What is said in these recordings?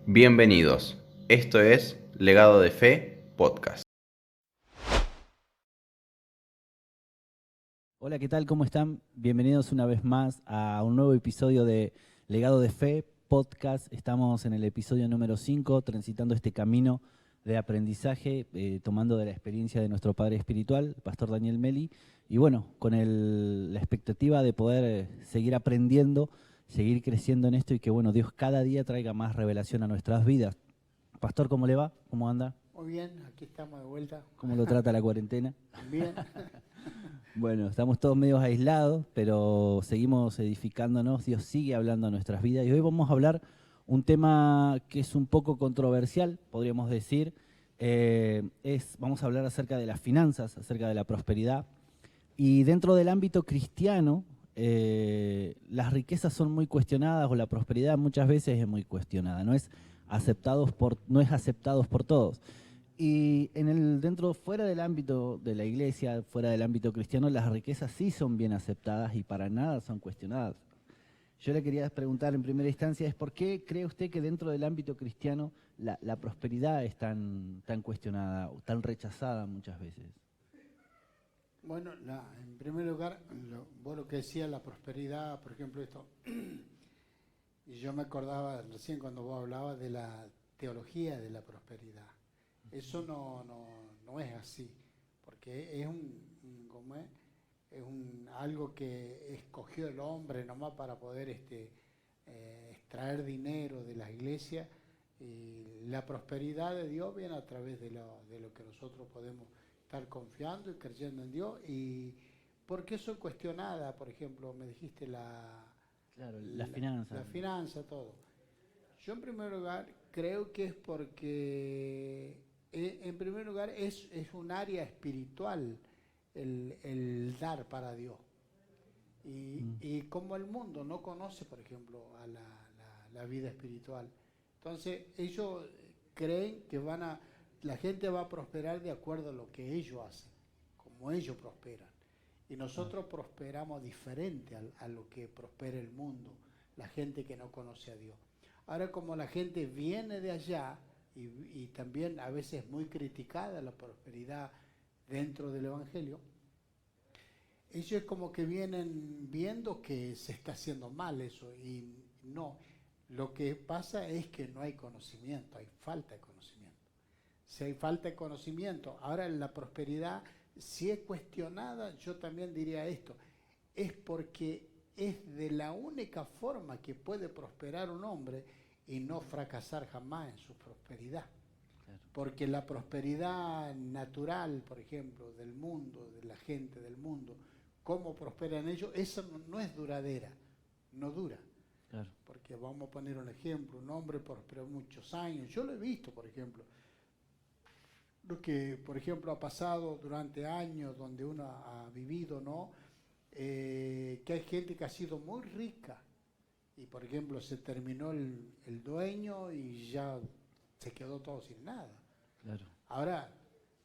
Bienvenidos, esto es Legado de Fe Podcast. Hola, ¿qué tal? ¿Cómo están? Bienvenidos una vez más a un nuevo episodio de Legado de Fe Podcast. Estamos en el episodio número 5, transitando este camino de aprendizaje, tomando de la experiencia de nuestro padre espiritual, el pastor Daniel Meli, y bueno, con la expectativa de poder seguir aprendiendo, seguir creciendo en esto y que bueno, Dios cada día traiga más revelación a nuestras vidas. Pastor, ¿cómo le va? ¿Cómo anda? Muy bien, aquí estamos de vuelta. ¿Cómo lo trata la cuarentena? Bien. Bueno, estamos todos medios aislados, pero seguimos edificándonos, Dios sigue hablando a nuestras vidas y hoy vamos a hablar un tema que es un poco controversial, podríamos decir. Vamos a hablar acerca de las finanzas, acerca de la prosperidad y dentro del ámbito cristiano las riquezas son muy cuestionadas o la prosperidad muchas veces es muy cuestionada, no es aceptados por todos. Y fuera del ámbito de la iglesia, fuera del ámbito cristiano, las riquezas sí son bien aceptadas y para nada son cuestionadas. Yo le quería preguntar en primera instancia es ¿por qué cree usted que dentro del ámbito cristiano la prosperidad es tan cuestionada o tan rechazada muchas veces? Bueno, en primer lugar, vos lo que decías, la prosperidad, por ejemplo, esto, y yo me acordaba recién cuando vos hablabas de la teología de la prosperidad. Eso no es así, porque ¿cómo es? Algo que escogió el hombre nomás para poder extraer dinero de las iglesias. Y la prosperidad de Dios viene a través de lo que nosotros podemos estar confiando y creyendo en Dios. Y ¿por qué son cuestionadas? Por ejemplo, me dijiste Claro, la finanza. la finanza, todo. Yo en primer lugar creo que es porque, en primer lugar, es un área espiritual el dar para Dios. Y como el mundo no conoce, por ejemplo, a la vida espiritual, entonces ellos creen que la gente va a prosperar de acuerdo a lo que ellos hacen, como ellos prosperan. Y nosotros prosperamos diferente a lo que prospera el mundo, la gente que no conoce a Dios. Ahora, como la gente viene de allá y también a veces muy criticada la prosperidad dentro del Evangelio, ellos es como que vienen viendo que se está haciendo mal eso y no. Lo que pasa es que no hay conocimiento, hay falta de conocimiento. Si hay falta de conocimiento, ahora la prosperidad, si es cuestionada, yo también diría esto, es porque es de la única forma que puede prosperar un hombre y no fracasar jamás en su prosperidad. Claro. Porque la prosperidad natural, por ejemplo, del mundo, de la gente del mundo, cómo prosperan ellos, esa no es duradera, no dura. Claro. Porque vamos a poner un ejemplo, un hombre prosperó muchos años, yo lo he visto, por ejemplo, lo que, por ejemplo, ha pasado durante años donde uno ha vivido, ¿no? Que hay gente que ha sido muy rica y, por ejemplo, se terminó el dueño y ya se quedó todo sin nada. Claro. Ahora,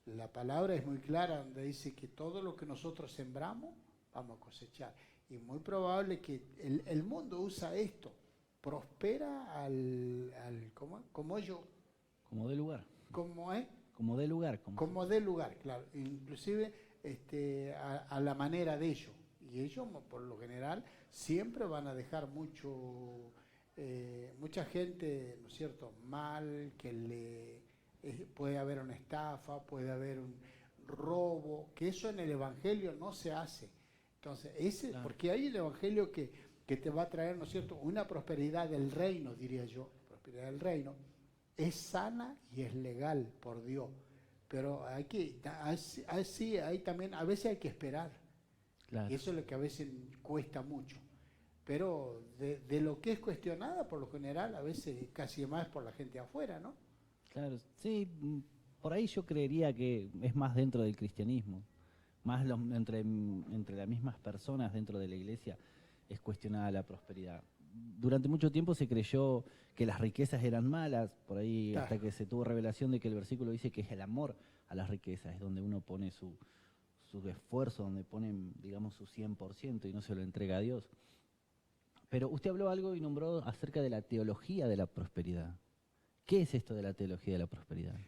la palabra es muy clara donde dice que todo lo que nosotros sembramos vamos a cosechar. Y muy probable que el mundo usa esto, prospera como yo, Como dé lugar. como es, Como dé lugar. como dé lugar, claro, inclusive a la manera de ellos. Y ellos, por lo general, siempre van a dejar mucha gente, ¿no es cierto?, mal, puede haber una estafa, puede haber un robo, que eso en el Evangelio no se hace. Entonces, Claro. porque hay el Evangelio que te va a traer, ¿no es cierto?, una prosperidad del reino, diría yo, prosperidad del reino, es sana y es legal por Dios. Pero hay también, a veces hay que esperar. Claro. Y eso es lo que a veces cuesta mucho. Pero de lo que es cuestionada, por lo general, a veces casi más por la gente afuera, ¿no? Claro, sí, por ahí yo creería que es más dentro del cristianismo, más entre las mismas personas dentro de la iglesia es cuestionada la prosperidad. Durante mucho tiempo se creyó que las riquezas eran malas, por ahí Claro. hasta que se tuvo revelación de que el versículo dice que es el amor a las riquezas, es donde uno pone su esfuerzo, donde pone, digamos, su 100% y no se lo entrega a Dios. Pero usted habló algo y nombró acerca de la teología de la prosperidad. ¿Qué es esto de la teología de la prosperidad?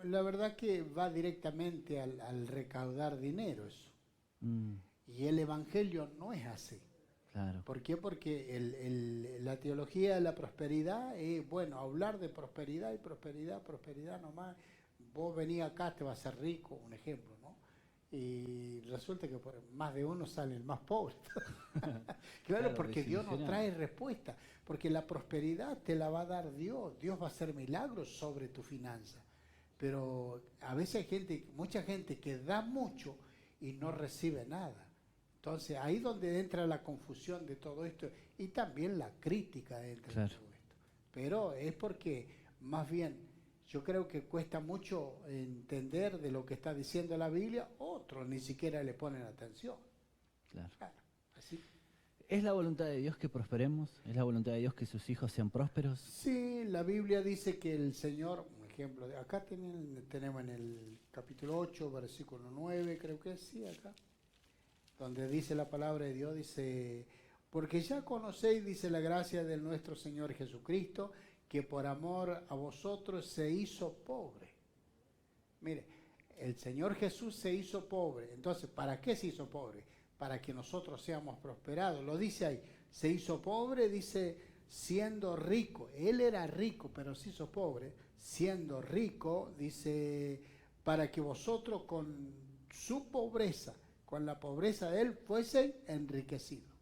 La verdad que va directamente al recaudar dinero eso. Mm, Y el Evangelio no es así. claro, ¿Por qué? Porque la teología de la prosperidad es, bueno, hablar de prosperidad y prosperidad, prosperidad nomás. Vos venís acá, te vas a ser rico, un ejemplo, ¿no? Y resulta que por más de uno sale el más pobre. Claro, porque Dios nos trae respuesta. Porque la prosperidad te la va a dar Dios. Dios va a hacer milagros sobre tu finanza. Pero a veces hay gente, mucha gente que da mucho y no recibe nada. Entonces ahí es donde entra la confusión de todo esto y también la crítica dentro de todo esto. Pero es porque más bien yo creo que cuesta mucho entender de lo que está diciendo la Biblia, otros ni siquiera le ponen atención. claro. Claro, así. ¿Es la voluntad de Dios que prosperemos? ¿Es la voluntad de Dios que sus hijos sean prósperos? Sí, la Biblia dice que el Señor, un ejemplo, acá tenemos en el capítulo 8, versículo 9, creo que es, sí, acá, donde dice la palabra de Dios, dice, porque ya conocéis, dice la gracia de nuestro Señor Jesucristo, que por amor a vosotros se hizo pobre. Mire, el Señor Jesús se hizo pobre. Entonces, ¿para qué se hizo pobre? Para que nosotros seamos prosperados. Lo dice ahí, se hizo pobre, dice, siendo rico. Él era rico, pero se hizo pobre. Siendo rico, dice, para que vosotros con su pobreza, con la pobreza de él, fuesen enriquecidos.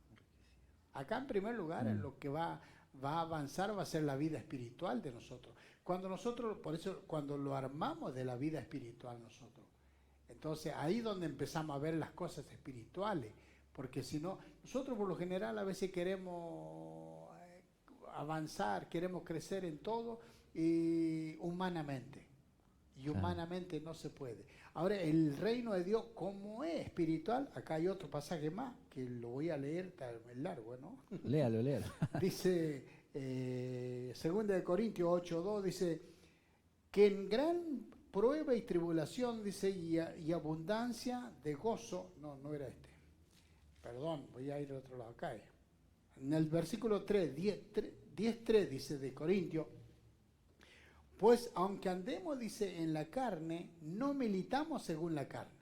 Acá en primer lugar, lo que va a avanzar va a ser la vida espiritual de nosotros. Cuando nosotros, por eso, cuando lo armamos de la vida espiritual nosotros, entonces ahí es donde empezamos a ver las cosas espirituales, porque si no, nosotros por lo general a veces queremos avanzar, queremos crecer en todo y humanamente. Y humanamente no se puede. Ahora, el reino de Dios, como es espiritual, acá hay otro pasaje más, que lo voy a leer, está largo, ¿no? Léalo, léalo. Dice, 2 de Corintios 8:2, dice, que en gran prueba y tribulación, dice, y abundancia de gozo, no era este, perdón, voy a ir al otro lado acá. En el versículo 10:3 dice de Corintios, pues aunque andemos, dice, en la carne, no militamos según la carne.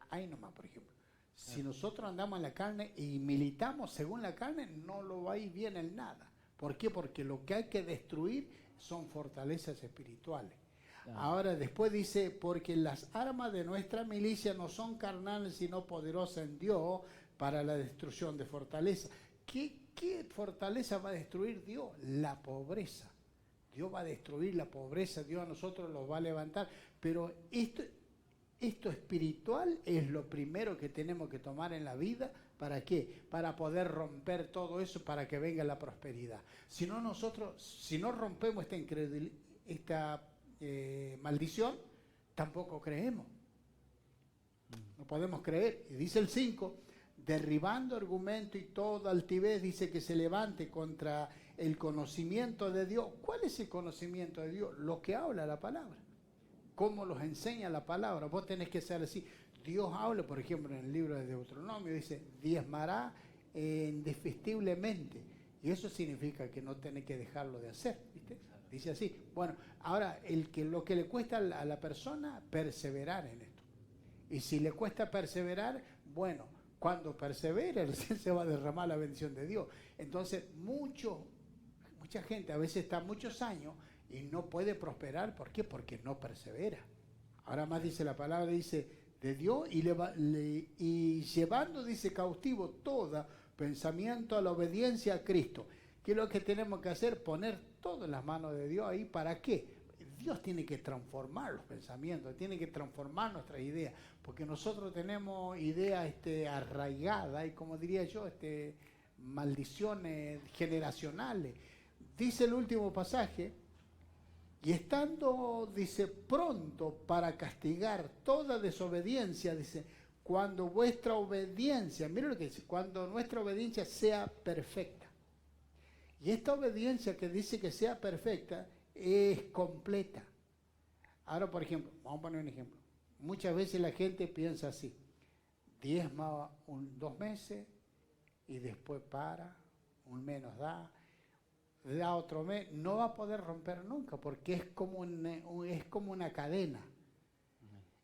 Ahí nomás, por ejemplo. Si nosotros andamos en la carne y militamos según la carne, no lo va a ir bien en nada. ¿Por qué? Porque lo que hay que destruir son fortalezas espirituales. Ahora después dice, porque las armas de nuestra milicia no son carnales, sino poderosas en Dios para la destrucción de fortaleza. ¿Qué fortaleza va a destruir Dios? La pobreza. Dios va a destruir la pobreza, Dios a nosotros los va a levantar, pero esto espiritual es lo primero que tenemos que tomar en la vida. ¿Para qué? Para poder romper todo eso, para que venga la prosperidad. Si no nosotros, si no rompemos esta maldición, tampoco creemos. No podemos creer. Y dice el 5, derribando argumento y toda altivez, dice que se levante contra el conocimiento de Dios. ¿Cuál es el conocimiento de Dios? Lo que habla la palabra. ¿Cómo los enseña la palabra? Vos tenés que ser así. Dios habla, por ejemplo, en el libro de Deuteronomio, dice, diezmará indefectiblemente. Y eso significa que no tenés que dejarlo de hacer, ¿viste? Dice así. Bueno, ahora, lo que le cuesta a la persona, perseverar en esto. Y si le cuesta perseverar, bueno, cuando persevere, recién se va a derramar la bendición de Dios. Entonces, mucha gente a veces está muchos años y no puede prosperar. ¿Por qué? Porque no persevera. Ahora más dice la palabra, dice, de Dios y llevando, dice, cautivo todo pensamiento a la obediencia a Cristo. ¿Qué es lo que tenemos que hacer? Poner todo en las manos de Dios ahí. ¿Para qué? Dios tiene que transformar los pensamientos, tiene que transformar nuestras ideas, porque nosotros tenemos ideas arraigadas y, como diría yo, maldiciones generacionales. Dice el último pasaje, y estando, dice, pronto para castigar toda desobediencia, dice, cuando vuestra obediencia, mire lo que dice, cuando nuestra obediencia sea perfecta. Y esta obediencia que dice que sea perfecta es completa. Ahora, por ejemplo, vamos a poner un ejemplo. Muchas veces la gente piensa así, diezma 2 meses y después para, un mes nos da. da otro mes, no va a poder romper nunca, porque es como es como una cadena.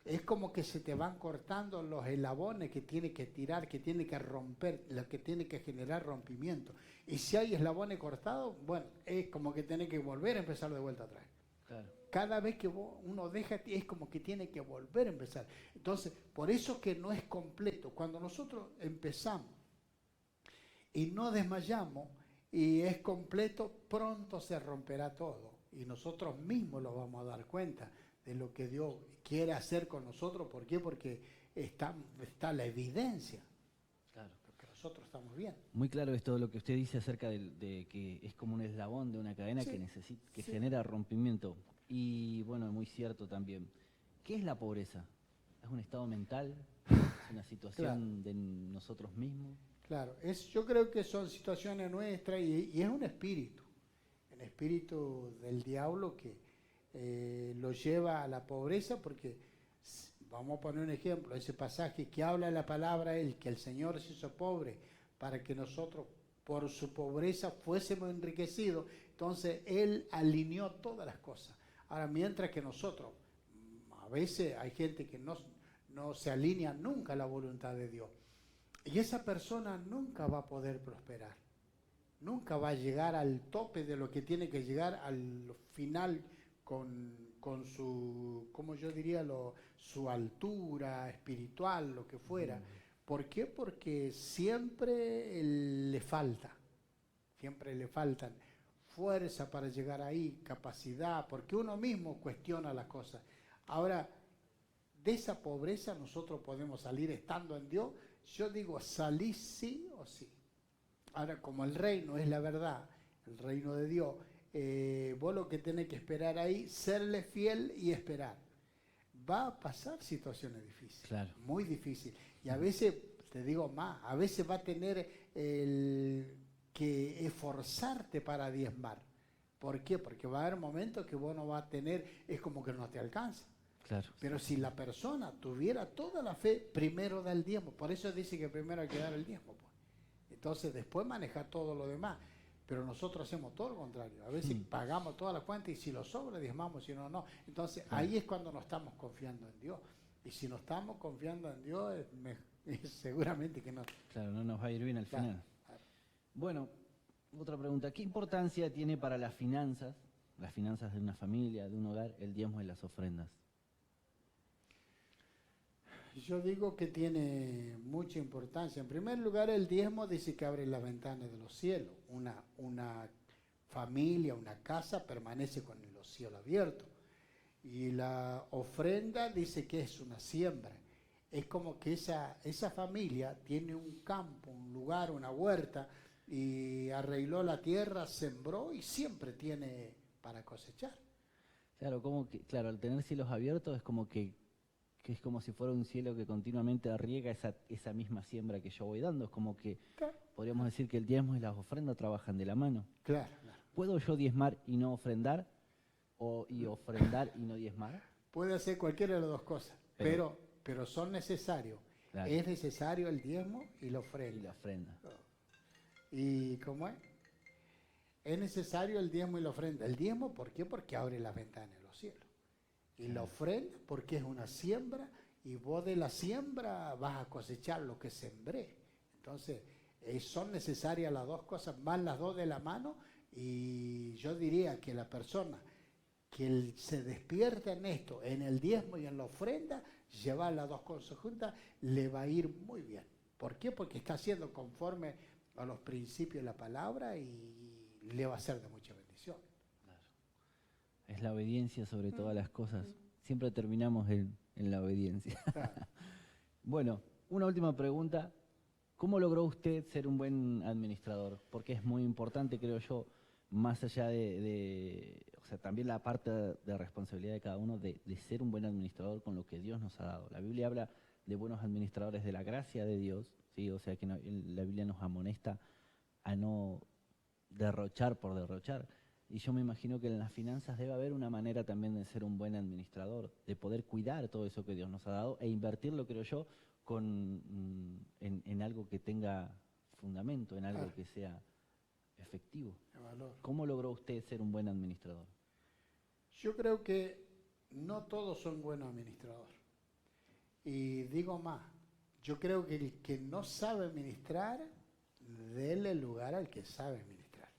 Es como que se te van cortando los eslabones que tiene que tirar, que tiene que romper, lo que tiene que generar rompimiento. Y si hay eslabones cortados, bueno, es como que tiene que volver a empezar de vuelta atrás. Claro. Cada vez que uno deja, es como que tiene que volver a empezar. Entonces, por eso que no es completo. Cuando nosotros empezamos y no desmayamos y es completo, pronto se romperá todo. Y nosotros mismos lo vamos a dar cuenta de lo que Dios quiere hacer con nosotros. ¿Por qué? Porque está la evidencia. Claro. Porque nosotros estamos bien. Muy claro esto lo que usted dice acerca de que es como un eslabón de una cadena Sí, que sí. genera rompimiento. Y bueno, muy cierto también. ¿Qué es la pobreza? ¿Es un estado mental? ¿Es una situación de nosotros mismos? Claro, yo creo que son situaciones nuestras y es un espíritu del diablo que lo lleva a la pobreza, porque vamos a poner un ejemplo, ese pasaje que habla la palabra, que el Señor se hizo pobre para que nosotros por su pobreza fuésemos enriquecidos, entonces Él alineó todas las cosas. Ahora, mientras que nosotros, a veces hay gente que no se alinea nunca a la voluntad de Dios. Y esa persona nunca va a poder prosperar, nunca va a llegar al tope de lo que tiene que llegar al final con su, como yo diría, su altura espiritual, lo que fuera. ¿Por qué? Porque siempre le faltan fuerza para llegar ahí, capacidad, porque uno mismo cuestiona las cosas. Ahora, de esa pobreza nosotros podemos salir estando en Dios. Yo digo, salí sí o sí. Ahora, como el reino es la verdad, el reino de Dios, vos lo que tenés que esperar ahí, serle fiel y esperar. Va a pasar situaciones difíciles, Claro. muy difíciles. Y a veces, te digo más, a veces va a tener que esforzarte para diezmar. ¿Por qué? Porque va a haber momentos que vos no vas a tener, es como que no te alcanza. Claro. Pero si la persona tuviera toda la fe, primero da el diezmo. Por eso dice que primero hay que dar el diezmo, pues. Entonces después manejar todo lo demás. Pero nosotros hacemos todo lo contrario. A veces pagamos toda la cuenta y si lo sobra diezmamos, si no, no. Entonces ahí es cuando no estamos confiando en Dios. Y si no estamos confiando en Dios, seguramente que no. Claro, no nos va a ir bien al Claro. final. Bueno, otra pregunta. ¿Qué importancia tiene para las finanzas de una familia, de un hogar, el diezmo y las ofrendas? Yo digo que tiene mucha importancia. En primer lugar, el diezmo dice que abre las ventanas de los cielos. Una familia, una casa permanece con los cielos abiertos. Y la ofrenda dice que es una siembra. Es como que esa familia tiene un campo, un lugar, una huerta, y arregló la tierra, sembró y siempre tiene para cosechar. Claro, claro, al tener cielos abiertos es como que es como si fuera un cielo que continuamente riega esa misma siembra que yo voy dando. Es como que Claro, podríamos decir que el diezmo y las ofrendas trabajan de la mano. claro. ¿Puedo yo diezmar y no ofrendar? ¿Y ofrendar y no diezmar? Puede hacer cualquiera de las dos cosas, pero son necesarios. Claro. Es necesario el diezmo y la ofrenda. Y la ofrenda. ¿Y cómo es? Es necesario el diezmo y la ofrenda. El diezmo, ¿por qué? Porque abre las ventanas de los cielos. Y la ofrenda, porque es una siembra, y vos de la siembra vas a cosechar lo que sembré. Entonces, son necesarias las dos cosas, más las dos de la mano, y yo diría que la persona que se despierta en esto, en el diezmo y en la ofrenda, llevar las dos cosas juntas, le va a ir muy bien. ¿Por qué? Porque está haciendo conforme a los principios de la palabra y le va a ser de mucha bendición. Es la obediencia sobre todas las cosas. Siempre terminamos en la obediencia. Claro. Bueno, una última pregunta. ¿Cómo logró usted ser un buen administrador? Porque es muy importante, creo yo, más allá o sea, también la parte de responsabilidad de cada uno de ser un buen administrador con lo que Dios nos ha dado. La Biblia habla de buenos administradores de la gracia de Dios, ¿sí? O sea que la Biblia nos amonesta a no derrochar por derrochar. Y yo me imagino que en las finanzas debe haber una manera también de ser un buen administrador, de poder cuidar todo eso que Dios nos ha dado e invertirlo, creo yo, en algo que tenga fundamento, en algo que sea efectivo. de valor. ¿Cómo logró usted ser un buen administrador? Yo creo que no todos son buenos administradores. Y digo más, yo creo que el que no sabe administrar, déle lugar al que sabe administrar.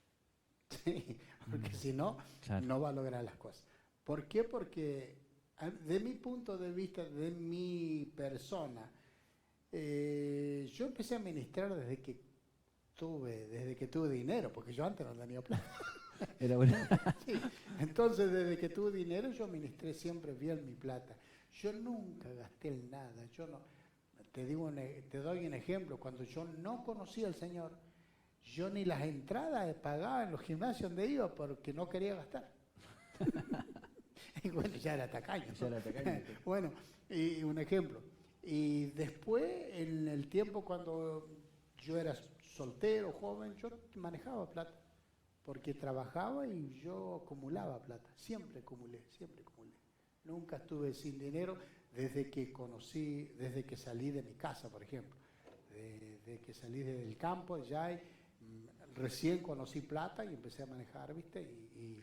Sí, porque si no, Claro. no va a lograr las cosas. ¿Por qué? Porque de mi punto de vista, de mi persona, yo empecé a administrar desde que tuve dinero, porque yo antes no tenía plata. Era bueno. Sí. Entonces, desde que tuve dinero, yo administré siempre bien mi plata. Yo nunca gasté en nada. Yo no, te doy un ejemplo. Cuando yo no conocía al Señor, yo ni las entradas pagaba en los gimnasios donde iba porque no quería gastar. Y bueno, ya era tacaño. Ya era tacaño. Bueno, y un ejemplo. Y después, en el tiempo cuando yo era soltero, joven, yo manejaba plata. Porque trabajaba y yo acumulaba plata. Siempre acumulé, siempre acumulé. Nunca estuve sin dinero desde que salí de mi casa, por ejemplo. Desde que salí del campo, ya recién conocí plata y empecé a manejar, ¿viste?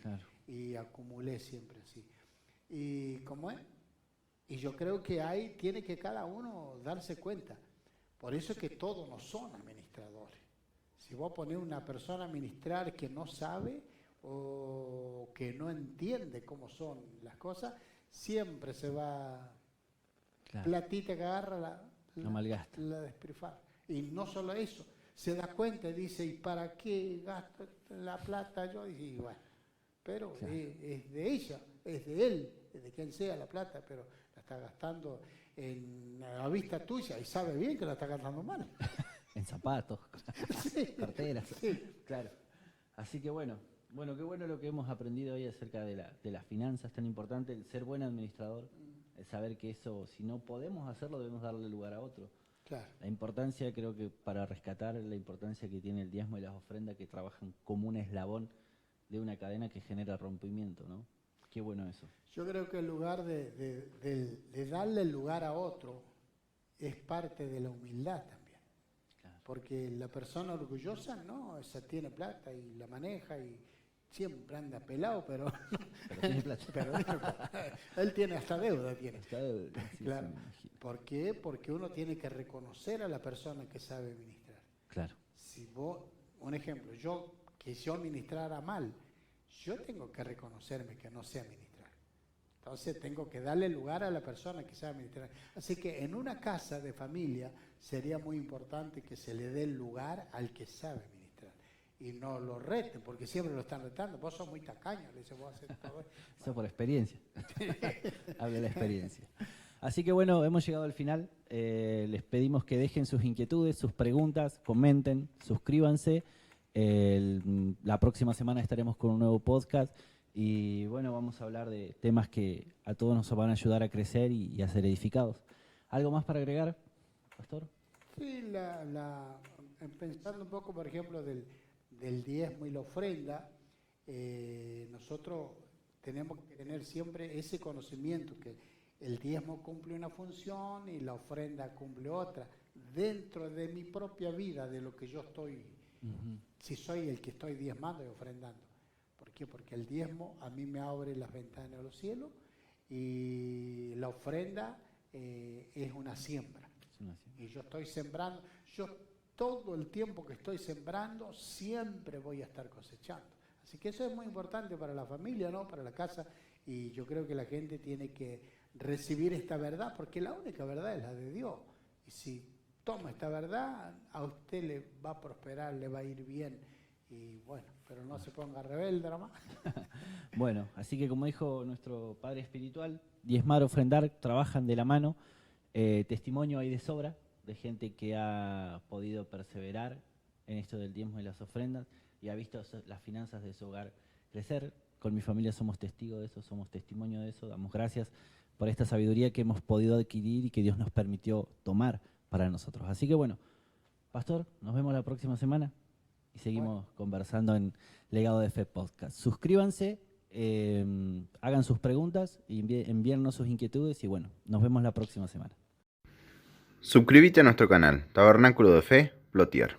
Claro. Y acumulé siempre así. ¿Y cómo es? Y yo creo que tiene que cada uno darse cuenta. Por eso es que todos no son administradores. Si vos ponés una persona a administrar que no sabe o que no entiende cómo son las cosas, siempre se va Claro. platita que agarra La malgasta. la despilfarra. Y no solo eso, se da cuenta y dice, ¿y para qué gasto la plata yo? Y bueno, pero Claro. es de ella, es de él, es de quien sea la plata, pero la está gastando a la vista tuya y sabe bien que la está gastando mal. En zapatos, Sí, carteras. sí. Claro. Así que bueno, qué bueno lo que hemos aprendido hoy acerca de las finanzas, tan importante el ser buen administrador, el saber que eso, si no podemos hacerlo, debemos darle lugar a otro. Claro. La importancia, creo que para rescatar la importancia que tiene el diezmo y las ofrendas que trabajan como un eslabón de una cadena que genera rompimiento, ¿no? Qué bueno eso. Yo creo que el lugar de darle el lugar a otro es parte de la humildad también. Claro. Porque la persona orgullosa, no, esa tiene plata y la maneja y siempre anda pelado, pero Pero tiene plata. pero tiene plata. Él tiene hasta deuda, tiene. Está de- sí, Claro. sí, me imagino. ¿Por qué? Porque uno tiene que reconocer a la persona que sabe administrar. Claro. Si vos, un ejemplo, que yo administrara mal, yo tengo que reconocerme que no sé administrar. Entonces tengo que darle lugar a la persona que sabe administrar. Así que en una casa de familia sería muy importante que se le dé el lugar al que sabe administrar. Y no lo reten, porque siempre lo están retando. Vos sos muy tacaño, le dice, vos haces todo. Eso por experiencia. Habla de la experiencia. Así que bueno, hemos llegado al final. Les pedimos que dejen sus inquietudes, sus preguntas, comenten, suscríbanse. La próxima semana estaremos con un nuevo podcast y bueno, vamos a hablar de temas que a todos nos van a ayudar a crecer y a ser edificados. ¿Algo más para agregar, Pastor? Sí, pensando un poco, por ejemplo, del diezmo y la ofrenda, nosotros tenemos que tener siempre ese conocimiento que el diezmo cumple una función y la ofrenda cumple otra, dentro de mi propia vida, de lo que yo estoy, si soy el que estoy diezmando y ofrendando. ¿Por qué? Porque el diezmo a mí me abre las ventanas de los cielos y la ofrenda es una siembra. Y yo estoy sembrando, yo todo el tiempo que estoy sembrando siempre voy a estar cosechando. Así que eso es muy importante para la familia, ¿no? Para la casa, y yo creo que la gente tiene que recibir esta verdad, porque la única verdad es la de Dios. Y si toma esta verdad, a usted le va a prosperar, le va a ir bien. Y bueno, pero no se ponga rebelde nomás. Bueno, así que como dijo nuestro padre espiritual, diezmar, ofrendar, trabajan de la mano. Testimonio hay de sobra de gente que ha podido perseverar en esto del diezmo y las ofrendas y ha visto las finanzas de su hogar crecer. Con mi familia somos testigos de eso, somos testimonio de eso. Damos gracias por esta sabiduría que hemos podido adquirir y que Dios nos permitió tomar para nosotros. Así que bueno, Pastor, nos vemos la próxima semana y seguimos conversando en Legado de Fe Podcast. Suscríbanse, hagan sus preguntas, envíennos sus inquietudes y bueno, nos vemos la próxima semana. Suscríbete a nuestro canal, Tabernáculo de Fe, Plotier.